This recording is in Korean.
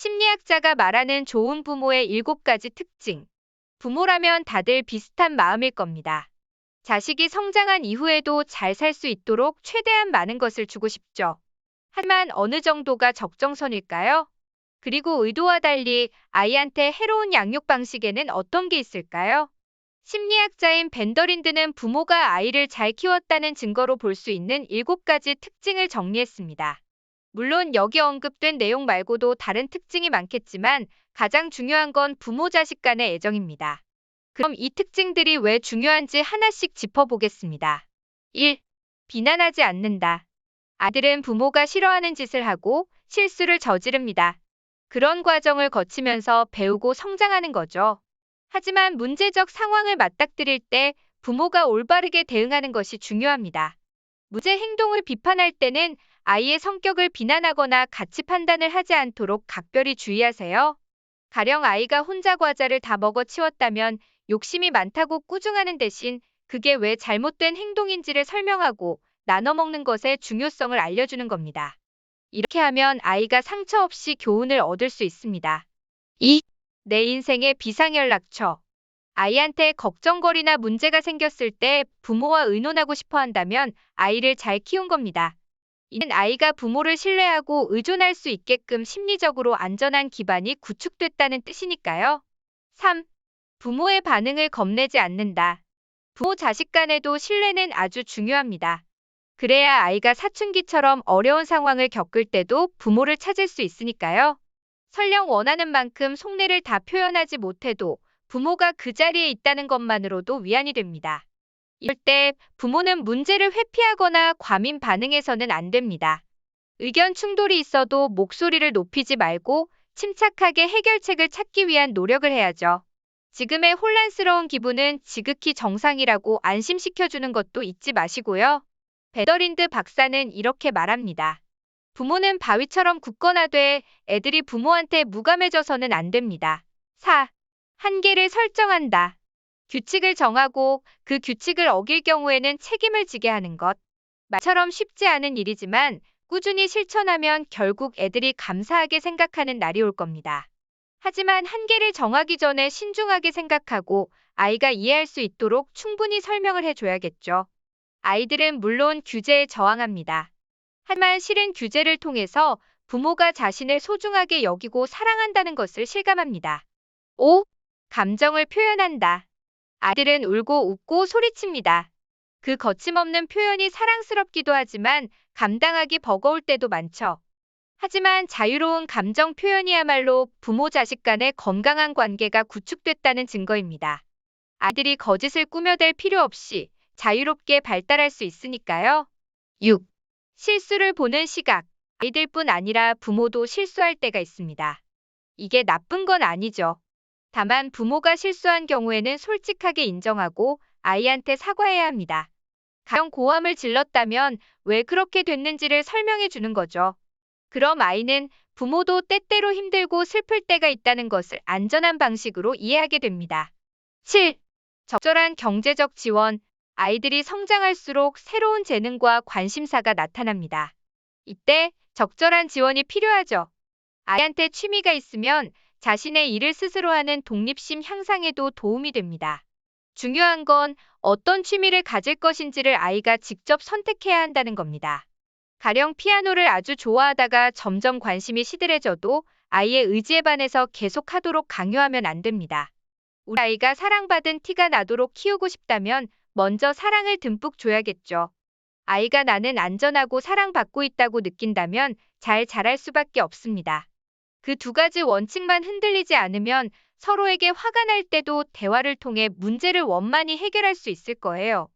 심리학자가 말하는 좋은 부모의 7가지 특징. 부모라면 다들 비슷한 마음일 겁니다. 자식이 성장한 이후에도 잘 살 수 있도록 최대한 많은 것을 주고 싶죠. 하지만 어느 정도가 적정선일까요? 그리고 의도와 달리 아이한테 해로운 양육 방식에는 어떤 게 있을까요? 심리학자인 벤더린드는 부모가 아이를 잘 키웠다는 증거로 볼 수 있는 7가지 특징을 정리했습니다. 물론 여기 언급된 내용 말고도 다른 특징이 많겠지만 가장 중요한 건 부모 자식 간의 애정입니다. 그럼 이 특징들이 왜 중요한지 하나씩 짚어보겠습니다. 1. 비난하지 않는다. 아들은 부모가 싫어하는 짓을 하고 실수를 저지릅니다. 그런 과정을 거치면서 배우고 성장하는 거죠. 하지만 문제적 상황을 맞닥뜨릴 때 부모가 올바르게 대응하는 것이 중요합니다. 문제 행동을 비판할 때는 아이의 성격을 비난하거나 가치 판단을 하지 않도록 각별히 주의하세요. 가령 아이가 혼자 과자를 다 먹어 치웠다면 욕심이 많다고 꾸중하는 대신 그게 왜 잘못된 행동인지를 설명하고 나눠 먹는 것의 중요성을 알려주는 겁니다. 이렇게 하면 아이가 상처 없이 교훈을 얻을 수 있습니다. 2. 내 인생의 비상연락처. 아이한테 걱정거리나 문제가 생겼을 때 부모와 의논하고 싶어 한다면 아이를 잘 키운 겁니다. 이는 아이가 부모를 신뢰하고 의존할 수 있게끔 심리적으로 안전한 기반이 구축됐다는 뜻이니까요. 3. 부모의 반응을 겁내지 않는다. 부모 자식 간에도 신뢰는 아주 중요합니다. 그래야 아이가 사춘기처럼 어려운 상황을 겪을 때도 부모를 찾을 수 있으니까요. 설령 원하는 만큼 속내를 다 표현하지 못해도 부모가 그 자리에 있다는 것만으로도 위안이 됩니다. 이럴 때 부모는 문제를 회피하거나 과민 반응해서는 안 됩니다. 의견 충돌이 있어도 목소리를 높이지 말고 침착하게 해결책을 찾기 위한 노력을 해야죠. 지금의 혼란스러운 기분은 지극히 정상이라고 안심시켜주는 것도 잊지 마시고요. 베더린드 박사는 이렇게 말합니다. 부모는 바위처럼 굳건하되 애들이 부모한테 무감해져서는 안 됩니다. 4. 한계를 설정한다. 규칙을 정하고 그 규칙을 어길 경우에는 책임을 지게 하는 것. 말처럼 쉽지 않은 일이지만 꾸준히 실천하면 결국 애들이 감사하게 생각하는 날이 올 겁니다. 하지만 한계를 정하기 전에 신중하게 생각하고 아이가 이해할 수 있도록 충분히 설명을 해줘야겠죠. 아이들은 물론 규제에 저항합니다. 하지만 실은 규제를 통해서 부모가 자신을 소중하게 여기고 사랑한다는 것을 실감합니다. 5. 감정을 표현한다. 아이들은 울고 웃고 소리칩니다. 그 거침없는 표현이 사랑스럽기도 하지만 감당하기 버거울 때도 많죠. 하지만 자유로운 감정 표현이야말로 부모 자식 간의 건강한 관계가 구축됐다는 증거입니다. 아이들이 거짓을 꾸며댈 필요 없이 자유롭게 발달할 수 있으니까요. 6. 실수를 보는 시각. 아이들뿐 아니라 부모도 실수할 때가 있습니다. 이게 나쁜 건 아니죠. 다만 부모가 실수한 경우에는 솔직하게 인정하고 아이한테 사과해야 합니다. 가령 고함을 질렀다면 왜 그렇게 됐는지를 설명해 주는 거죠. 그럼 아이는 부모도 때때로 힘들고 슬플 때가 있다는 것을 안전한 방식으로 이해하게 됩니다. 7. 적절한 경제적 지원. 아이들이 성장할수록 새로운 재능과 관심사가 나타납니다. 이때 적절한 지원이 필요하죠. 아이한테 취미가 있으면 자신의 일을 스스로 하는 독립심 향상에도 도움이 됩니다. 중요한 건 어떤 취미를 가질 것인지를 아이가 직접 선택해야 한다는 겁니다. 가령 피아노를 아주 좋아하다가 점점 관심이 시들해져도 아이의 의지에 반해서 계속하도록 강요하면 안 됩니다. 우리 아이가 사랑받은 티가 나도록 키우고 싶다면 먼저 사랑을 듬뿍 줘야겠죠. 아이가 나는 안전하고 사랑받고 있다고 느낀다면 잘 자랄 수밖에 없습니다. 그 2가지 원칙만 흔들리지 않으면 서로에게 화가 날 때도 대화를 통해 문제를 원만히 해결할 수 있을 거예요.